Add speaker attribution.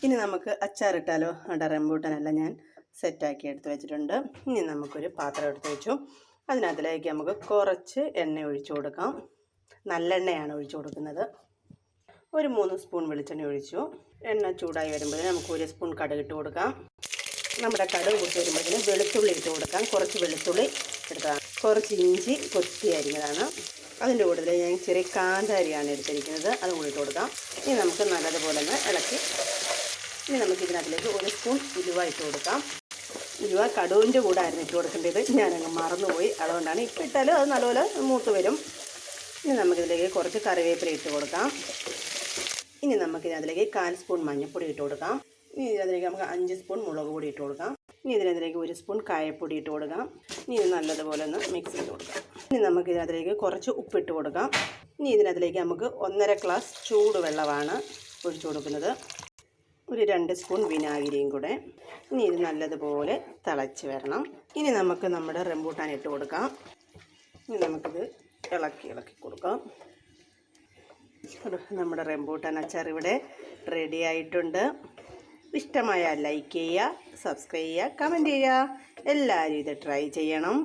Speaker 1: ഇനി നമുക്ക് അച്ചാറിട്ടാലോ? റംബൂട്ടാനെല്ലാം ഞാൻ സെറ്റാക്കി എടുത്ത് വെച്ചിട്ടുണ്ട്. ഇനി നമുക്കൊരു പാത്രം എടുത്ത് വെച്ചു. അതിനകത്തിലേക്ക് നമുക്ക് കുറച്ച് എണ്ണ ഒഴിച്ചു കൊടുക്കാം. നല്ലെണ്ണയാണ് ഒഴിച്ചു കൊടുക്കുന്നത്. ഒരു 3 സ്പൂൺ വെളിച്ചെണ്ണ ഒഴിച്ചു. എണ്ണ ചൂടായി വരുമ്പോഴേ നമുക്ക് 1 സ്പൂൺ കടുക് ഇട്ട് കൊടുക്കാം. നമ്മുടെ കടുക് പൊട്ടി വരുമ്പോഴത്തേന് വെളുത്തുള്ളി ഇട്ട് കൊടുക്കാം. കുറച്ച് വെളുത്തുള്ളി എടുക്കാം. കുറച്ച് ഇഞ്ചി കൊത്തി അരിഞ്ഞതാണ്. അതിൻ്റെ കൂടുതൽ ഞാൻ ചെറിയ കാന്താരിയാണ് എടുത്തിരിക്കുന്നത്. അതും കൂടി ഇട്ട് കൊടുക്കാം. ഇനി നമുക്ക് നല്ലതുപോലെ ഒന്ന് ഇളക്കി ഇനി നമുക്ക് ഇതിനകത്തിലേക്ക് 1 സ്പൂൺ ഉലുവ ഇട്ട് കൊടുക്കാം. ഉലുവ കടുവിൻ്റെ കൂടെ ആയിരുന്നു ഇട്ട് കൊടുക്കേണ്ടത്. ഞാനങ്ങ് മറന്നുപോയി. അതുകൊണ്ടാണ് ഇപ്പോൾ ഇട്ടാലും അത് നല്ലപോലെ മൂത്ത് വരും. ഇനി നമുക്കിതിലേക്ക് കുറച്ച് കറിവേപ്പില ഇട്ട് കൊടുക്കാം. ഇനി നമുക്കിതിനകത്തിലേക്ക് 1/4 സ്പൂൺ മഞ്ഞൾപ്പൊടി ഇട്ട് കൊടുക്കാം. ഇനി ഇതിനകത്തിലേക്ക് നമുക്ക് 5 സ്പൂൺ മുളക് പൊടി ഇട്ട് കൊടുക്കാം. ഇനി ഇതിനകത്തിലേക്ക് 1 സ്പൂൺ കായപ്പൊടി ഇട്ട് കൊടുക്കാം. ഇനി ഇത് നല്ലതുപോലെ ഒന്ന് മിക്സ് ചെയ്ത് കൊടുക്കാം. ഇനി നമുക്ക് ഇതിനകത്തിലേക്ക് കുറച്ച് ഉപ്പിട്ട് കൊടുക്കാം. ഇനി ഇതിനകത്തിലേക്ക് നമുക്ക് 1.5 ഗ്ലാസ് ചൂടുവെള്ളമാണ് ഒഴിച്ചു കൊടുക്കുന്നത്. ഒരു 2 സ്പൂൺ വിനാഗിരിയും കൂടെ. ഇനി ഇത് നല്ലതുപോലെ തിളച്ച് വരണം. ഇനി നമുക്ക് നമ്മുടെ റംബൂട്ടാൻ ഇട്ട് കൊടുക്കാം. ഇനി നമുക്കിത് ഇളക്കി കൊടുക്കാം. നമ്മുടെ റംബൂട്ടാൻ അച്ചാർ ഇവിടെ റെഡി ആയിട്ടുണ്ട്. ഇഷ്ടമായാൽ ലൈക്ക് ചെയ്യുക, സബ്സ്ക്രൈബ് ചെയ്യുക, കമൻറ്റ് ചെയ്യുക. എല്ലാവരും ഇത് ട്രൈ ചെയ്യണം.